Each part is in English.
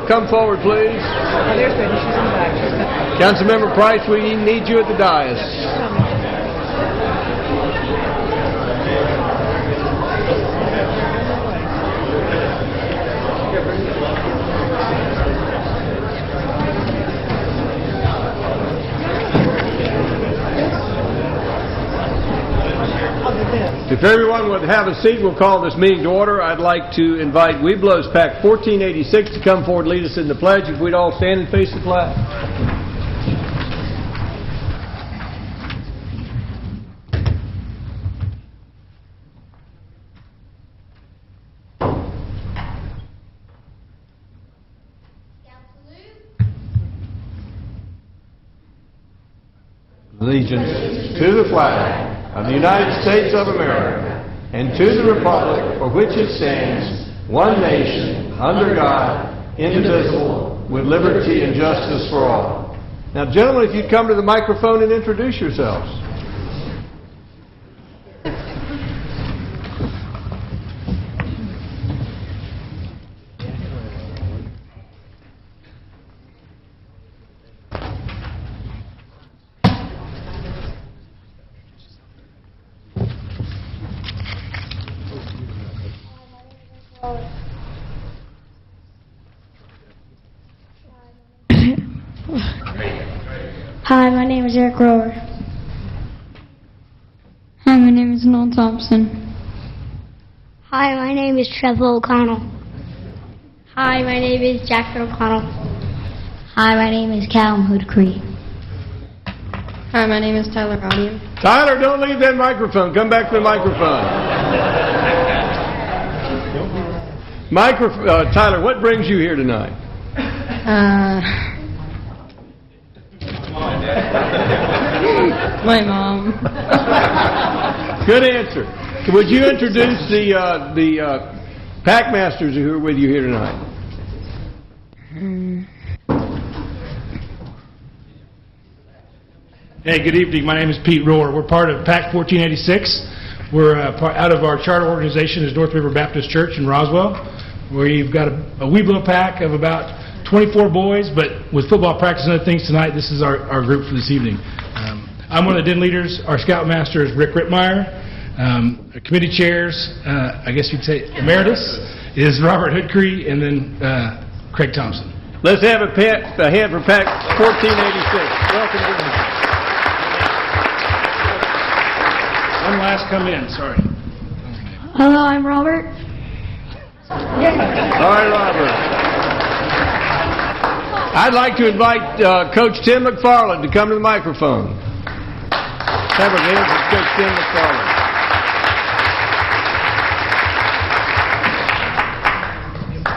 Come forward, please. Councilmember Price, we need you at the dais. If everyone would have a seat, we'll call this meeting to order. I'd like to invite Weeblos Pack 1486 to come forward and lead us in the pledge. If we'd all stand and face the flag. Allegiance to the flag of the United States of America, and to the republic for which it stands, one nation, under God, indivisible, with liberty and justice for all. Now, gentlemen, if you'd come to the microphone and introduce yourselves. Hi, my name is Eric Rower. Hi, my name is Noel Thompson. Hi, my name is Trevor O'Connell. Hi, my name is Jackson O'Connell. Hi, my name is Callum Hoodcree. Hi, my name is Tyler Rodian. Tyler, don't leave that microphone. Come back to the microphone. Tyler, what brings you here tonight? My mom. Good answer. Would you introduce the pack masters who are with you here tonight? Hey, good evening. My name is Pete Rohr. We're part of Pack 1486. We're out of our charter organization is North River Baptist Church in Roswell, where you've got a Weeblo pack of about 24 boys, but with football practice and other things tonight, this is our group for this evening. I'm one of the den leaders. Our scoutmaster is Rick Rittmeyer. Our committee chairs, I guess you'd say emeritus, is Robert Hoodcree, and then Craig Thompson. Let's have a hand for Pack 1486. Welcome to the One last come in, sorry. Hello, I'm Robert. All right, Robert. I'd like to invite Coach Tim McFarland to come to the microphone. Have a hand for Coach Tim McFarland.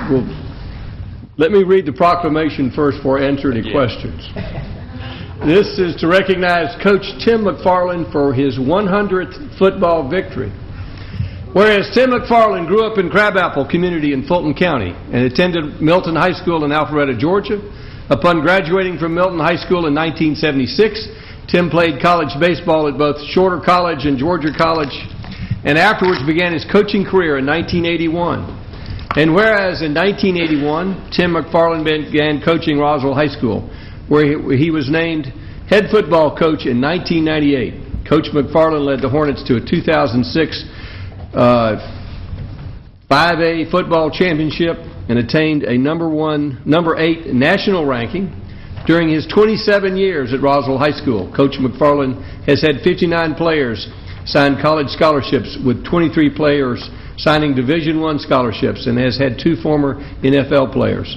Well, let me read the proclamation first before I answer any questions. This is to recognize Coach Tim McFarland for his 100th football victory. Whereas Tim McFarland grew up in Crabapple community in Fulton County and attended Milton High School in Alpharetta, Georgia. Upon graduating from Milton High School in 1976, Tim played college baseball at both Shorter College and Georgia College, and afterwards began his coaching career in 1981. And whereas in 1981, Tim McFarland began coaching Roswell High School, where he was named head football coach in 1998. Coach McFarland led the Hornets to a 2006 5A football championship and attained a number 8 national ranking. During his 27 years at Roswell High School, Coach McFarland has had 59 players sign college scholarships, with 23 players signing Division I scholarships, and has had 2 former NFL players.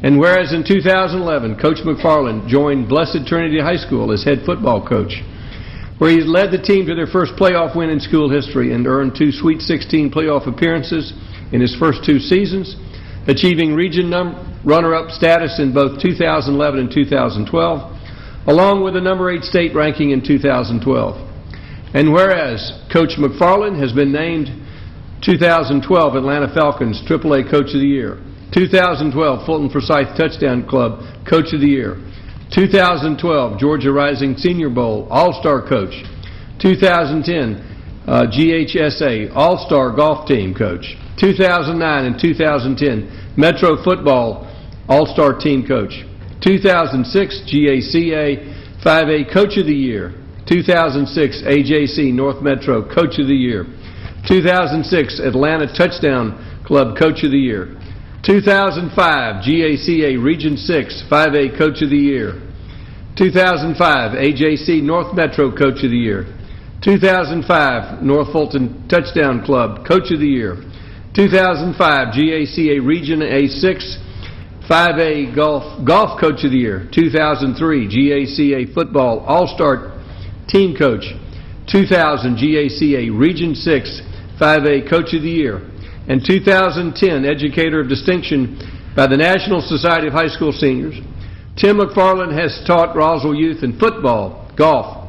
And whereas in 2011, Coach McFarland joined Blessed Trinity High School as head football coach, where he led the team to their first playoff win in school history and earned 2 Sweet 16 playoff appearances in his first 2 seasons. achieving region runner-up status in both 2011 and 2012, along with a number 8 state ranking in 2012. And whereas Coach McFarland has been named 2012 Atlanta Falcons AAA Coach of the Year, 2012 Fulton Forsyth Touchdown Club Coach of the Year, 2012 Georgia Rising Senior Bowl All-Star Coach, 2010 GHSA All-Star Golf Team Coach, 2009 and 2010 Metro Football All-Star Team Coach, 2006 GACA 5A Coach of the Year, 2006 AJC North Metro Coach of the Year, 2006 Atlanta Touchdown Club Coach of the Year, 2005 GACA Region 6 5A Coach of the Year, 2005 AJC North Metro Coach of the Year, 2005 North Fulton Touchdown Club Coach of the Year, 2005 GACA Region A6 5A Golf Coach of the Year, 2003 GACA Football All-Star Team Coach, 2000 GACA Region 6 5A Coach of the Year, and 2010 Educator of Distinction by the National Society of High School Seniors. Tim McFarland has taught Roswell youth in football, golf,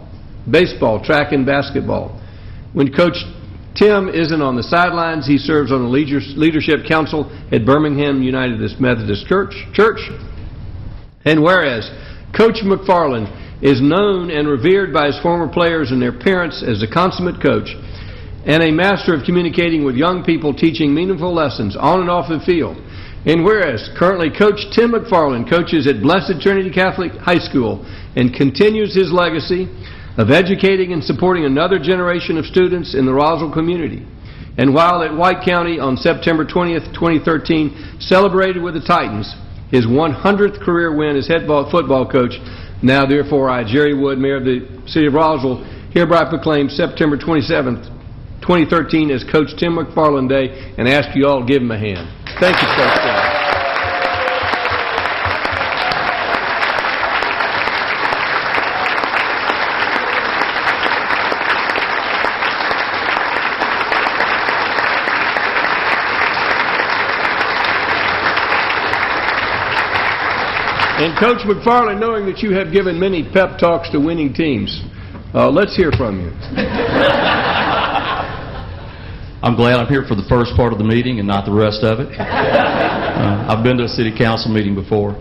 baseball, track, and basketball. When Coach Tim isn't on the sidelines, he serves on the Leadership Council at Birmingham United Methodist Church. And whereas Coach McFarland is known and revered by his former players and their parents as a consummate coach and a master of communicating with young people, teaching meaningful lessons on and off the field. And whereas currently Coach Tim McFarland coaches at Blessed Trinity Catholic High School and continues his legacy of educating and supporting another generation of students in the Roswell community. And while at White County on September 20th, 2013, celebrated with the Titans his 100th career win as head football coach, now therefore I, Jerry Wood, Mayor of the City of Roswell, hereby proclaim September 27th, 2013 as Coach Tim McFarland Day, and ask you all to give him a hand. Thank you, Coach Tim. And Coach McFarland, knowing that you have given many pep talks to winning teams, let's hear from you. I'm glad I'm here for the first part of the meeting and not the rest of it. I've been to a city council meeting before.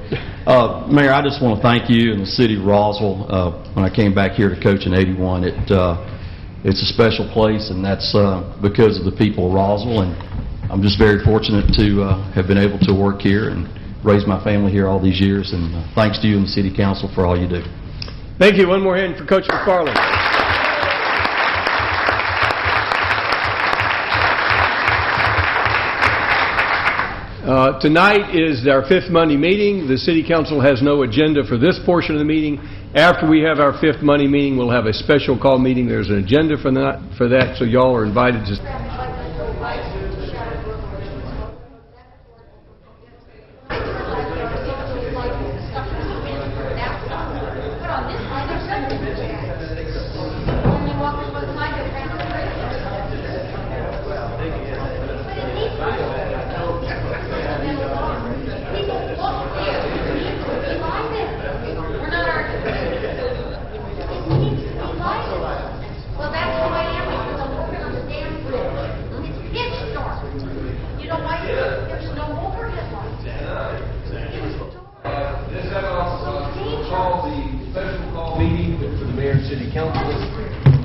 Mayor, I just want to thank you and the city of Roswell. When I came back here to coach in '81, it's a special place, and that's because of the people of Roswell. And I'm just very fortunate to have been able to work here and raise my family here all these years. And thanks to you and the city council for all you do. Thank you. One more hand for Coach McFarland. Tonight is our 5th Monday meeting. The City Council has no agenda for this portion of the meeting. After we have our 5th Monday meeting, we'll have a special call meeting. There's an agenda for that, so y'all are invited to...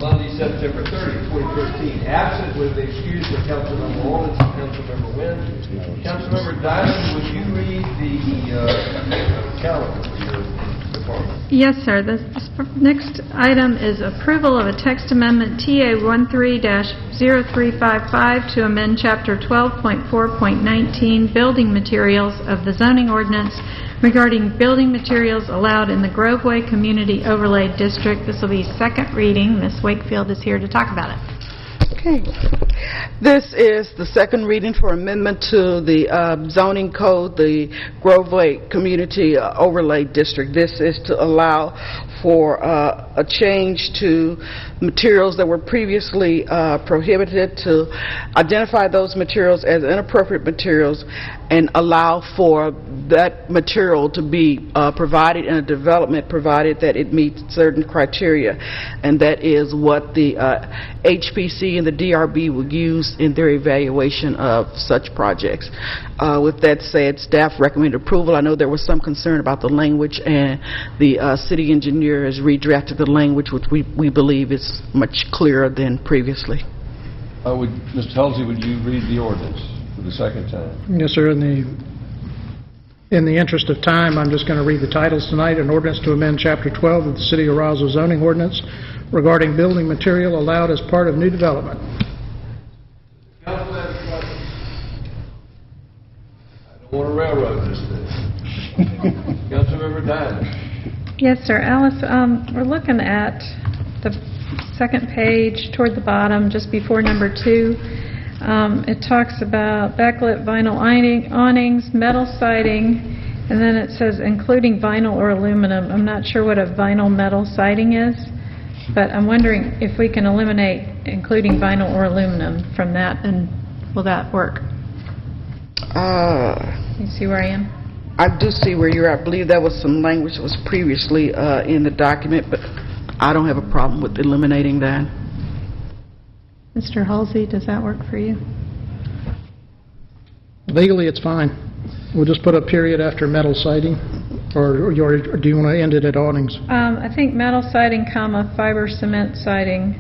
Monday, September 30, 2013. Absent with the excuse of Councilmember Lawrence and Councilmember Wynn. Councilmember Diamond, would you read the calendar for your department? Yes, sir. The next item is approval of a text amendment TA 13-0355 to amend Chapter 12.4.19 Building Materials of the Zoning Ordinance regarding building materials allowed in the Groveway Community Overlay District. This will be second reading. Ms. Wakefield is here to talk about it. Okay. This is the second reading for amendment to the zoning code, the Groveway Community Overlay District. This is to allow for a change to materials that were previously prohibited, to identify those materials as inappropriate materials and allow for that material to be provided in a development provided that it meets certain criteria. And that is what the HPC and the DRB will use in their evaluation of such projects. With that said, staff recommend approval. I know there was some concern about the language, and the city engineer has redrafted the language, which we believe is much clearer than previously. Mr. Halsey, would you read the ordinance for the second time? Yes, sir. In the interest of time, I'm just going to read the titles tonight. An ordinance to amend Chapter 12 of the City of Roswell zoning ordinance regarding building material allowed as part of new development. I don't want to railroad this thing. Councilmember Diamond. Yes, sir. Alice, we're looking at the second page toward the bottom, just before number 2. It talks about backlit vinyl awnings, metal siding, and then it says including vinyl or aluminum. I'm not sure what a vinyl metal siding is, but I'm wondering if we can eliminate including vinyl or aluminum from that, and will that work? You see where I am? I do see where you're at. I believe that was some language that was previously in the document, but I don't have a problem with eliminating that. Mr. Halsey, does that work for you? Legally, it's fine. We'll just put a period after metal siding, or do you want to end it at awnings? I think metal siding, comma, fiber cement siding.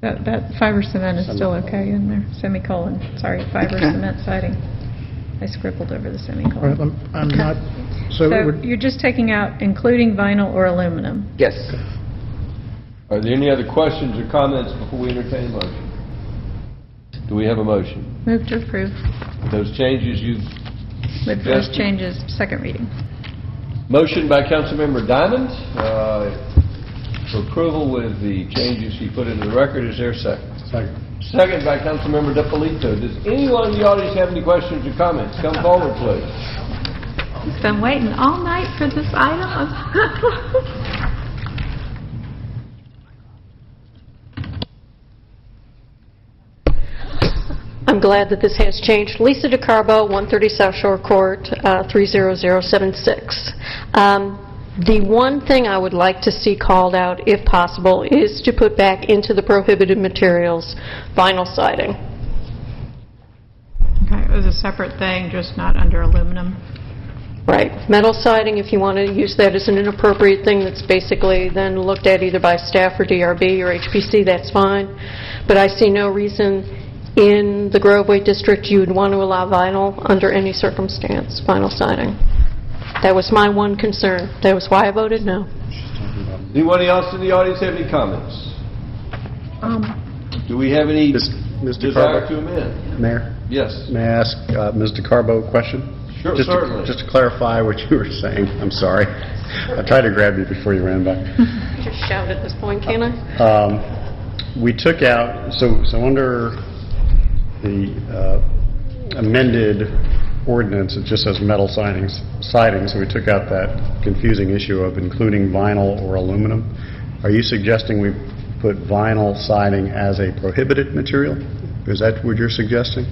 That fiber cement is still okay in there. Semicolon. Sorry, fiber cement siding. I scribbled over the semicolon. All right, I'm not. So you're just taking out including vinyl or aluminum. Yes. Are there any other questions or comments before we entertain a motion? Do we have a motion? Move to approve. Those changes you've With those changes, second reading. Motion by Councilmember Diamond for approval with the changes he put into the record. Is there a second? Second. Second by Councilmember DePolito. Does anyone in the audience have any questions or comments? Come forward, please. He's been waiting all night for this item. I'm glad that this has changed. Lisa DeCarbo, 130 South Shore Court, 30076. The one thing I would like to see called out, if possible, is to put back into the prohibited materials vinyl siding. Okay, it was a separate thing, just not under aluminum. Right. Metal siding, if you want to use that as an inappropriate thing that's basically then looked at either by staff or DRB or HPC, that's fine. But I see no reason in the Groveway District you would want to allow vinyl under any circumstance, vinyl siding. That was my one concern. That was why I voted no. Anybody else in the audience have any comments? Do we have any desire to amend? Mayor? Yes. May I ask Ms. DeCarbo a question? Sure, certainly. Just to clarify what you were saying. I'm sorry. I tried to grab you before you ran back. Just shout at this point, can I? We took out, so under the amended ordinance, it just says metal siding, so we took out that confusing issue of including vinyl or aluminum. Are you suggesting we put vinyl siding as a prohibited material? Is that what you're suggesting?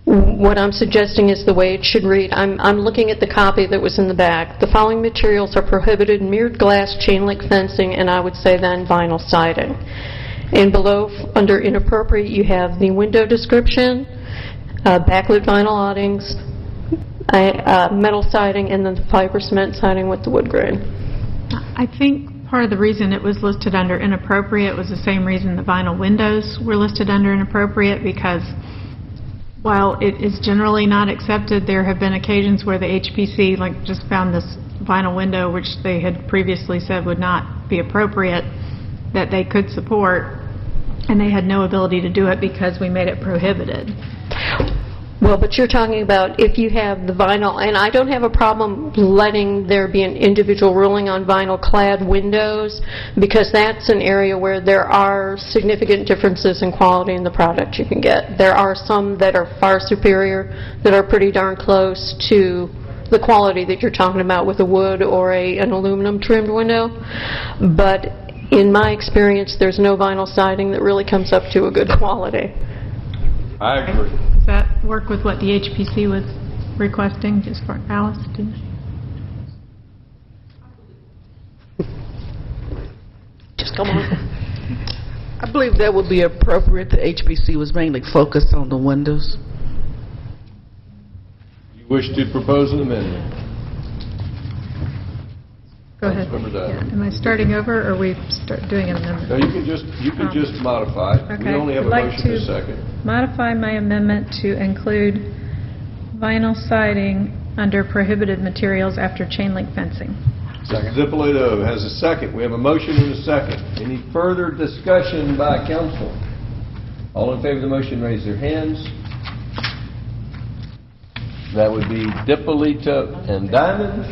What I'm suggesting is the way it should read. I'm looking at the copy that was in the back. The following materials are prohibited: mirrored glass, chain link fencing, and I would say then vinyl siding. And below, under inappropriate, you have the window description, backlit vinyl awnings, metal siding, and then the fiber cement siding with the wood grain. I think part of the reason it was listed under inappropriate was the same reason the vinyl windows were listed under inappropriate, because while it is generally not accepted, there have been occasions where the HPC just found this vinyl window, which they had previously said would not be appropriate, that they could support, and they had no ability to do it because we made it prohibited. Well, but you're talking about if you have the vinyl, and I don't have a problem letting there be an individual ruling on vinyl-clad windows, because that's an area where there are significant differences in quality in the product you can get. There are some that are far superior, that are pretty darn close to the quality that you're talking about with a wood or an aluminum trimmed window. But in my experience, there's no vinyl siding that really comes up to a good quality. I agree. Does that work with what the HPC was requesting, just for Alice? Just come on. I believe that would be appropriate. The HPC was mainly focused on the windows. You wish to propose an amendment? Go ahead. Councilmember Dowd. Am I starting over, or are we doing an amendment? No, you can just modify it. We Okay. only have a I'd like motion and a to second. modify my amendment to include vinyl siding under prohibited materials after chain link fencing. Mr. Zippolito has a second. We have a motion and a second. Any further discussion by council? All in favor of the motion, raise their hands. That would be Dippolito and Diamond.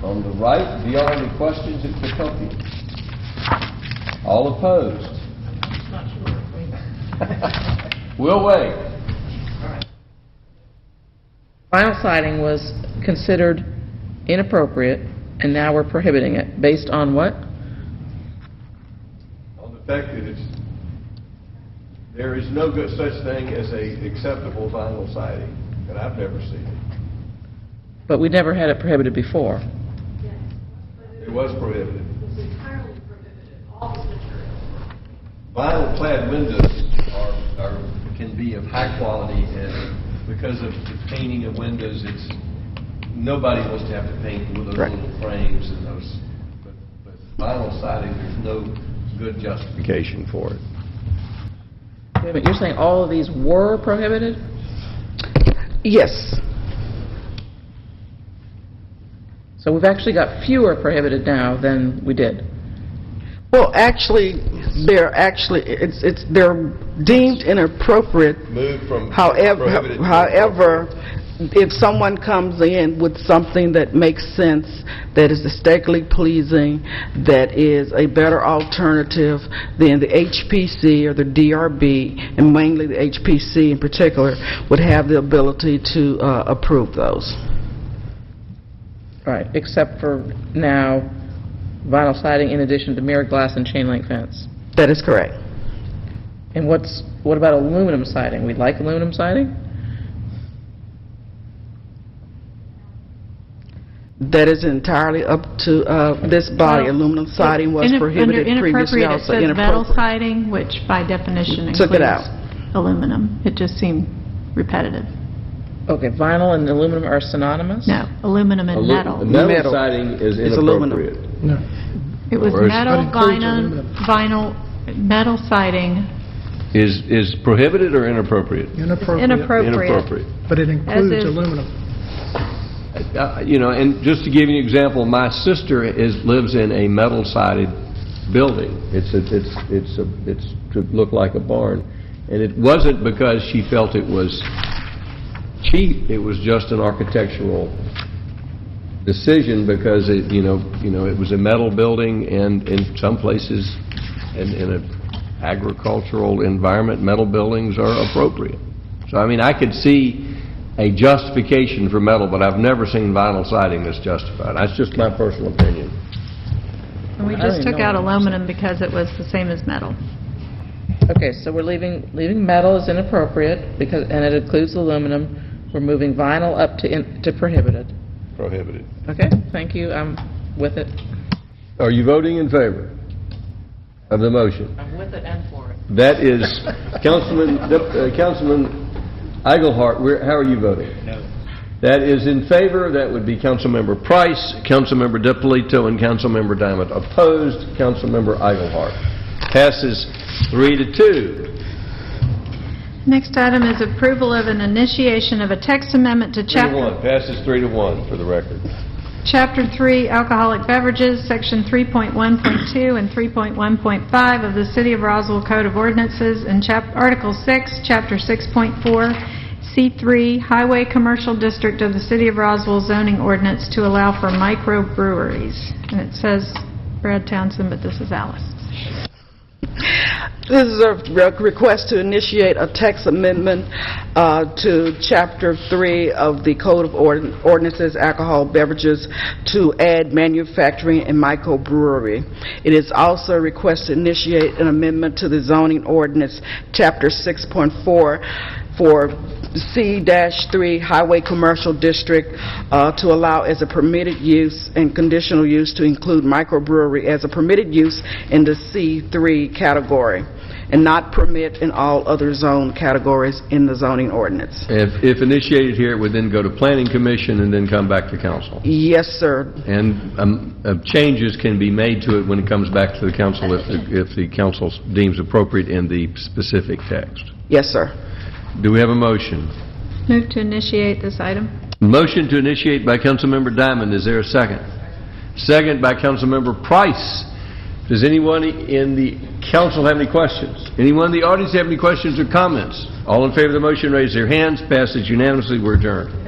On the right, do y'all have any questions that could help you? All opposed? We'll wait. Vinyl siding was considered inappropriate, and now we're prohibiting it. Based on what? On the fact that there is no good such thing as a acceptable vinyl siding, and I've never seen it. But we never had it prohibited before. It was prohibited. Vinyl-clad windows can be of high quality, and because of the painting of windows, nobody wants to have to paint with those little frames and those. But vinyl siding, there's no good justification for it. Wait a minute, you're saying all of these were prohibited? Yes. So we've actually got fewer prohibited now than we did. Well, actually, they're deemed inappropriate. Moved from However, if someone comes in with something that makes sense, that is aesthetically pleasing, that is a better alternative, then the HPC or the DRB, and mainly the HPC in particular, would have the ability to approve those. Right, except for now, vinyl siding in addition to mirrored glass and chain link fence. That is correct. And what about aluminum siding? We like aluminum siding? That is entirely up to this body. Well, aluminum siding was prohibited previously, Under also inappropriate, it says metal inappropriate. siding, which by definition Took it includes out. aluminum. It just seemed repetitive. Okay, vinyl and aluminum are synonymous? No, aluminum and metal. Metal siding is It's aluminum. inappropriate. No. It was Or is- metal, That includes vinyl, metal siding, Is prohibited or inappropriate? Inappropriate. Inappropriate. But it includes is- aluminum. And just to give you an example, my sister lives in a metal-sided building. It's to look like a barn, and it wasn't because she felt it was cheap. It was just an architectural decision because it was a metal building, and in some places, in an agricultural environment, metal buildings are appropriate. So I mean, I could see a justification for metal, but I've never seen vinyl siding that's justified. That's just my personal opinion. and we I don't just even took know out what aluminum because it was the same as metal. Okay, so we're leaving metal as inappropriate, and it includes aluminum. We're moving vinyl up to prohibited. Prohibited. Okay, thank you, I'm with it. Are you voting in favor of the motion? I'm with it and for it. That is Councilman Eigelhart. How are you voting? No. That is in favor. That would be Councilmember Price, Councilmember Dippolito, and Councilmember Diamond. Opposed, Councilmember Eigelhart. Passes 3-2. Next item is approval of an initiation of a text amendment to 3-1. Passes 3-1 for the record. Chapter 3, Alcoholic Beverages, Section 3.1.2 and 3.1.5 of the City of Roswell Code of Ordinances, and Article 6, Chapter 6.4, C3 Highway Commercial District of the City of Roswell zoning ordinance to allow for microbreweries. And it says Brad Townsend, but this is Alice. This is a request to initiate a text amendment to Chapter 3 of the Code of Ordinances, Alcohol Beverages, to add manufacturing and microbrewery. It is also a request to initiate an amendment to the zoning ordinance, Chapter 6.4, for C-3 Highway Commercial District to allow as a permitted use and conditional use to include microbrewery as a permitted use in the C3 category and not permit in all other zone categories in the zoning ordinance. If initiated here, it would then go to Planning Commission and then come back to council. Yes, sir. And changes can be made to it when it comes back to the council if the council deems appropriate in the specific text. Yes, sir. Do we have a motion? Move to initiate this item. Motion to initiate by Councilmember Diamond. Is there a second? Second by Councilmember Price. Does anyone in the council have any questions? Anyone in the audience have any questions or comments? All in favor of the motion, raise their hands. Passes unanimously. We're adjourned.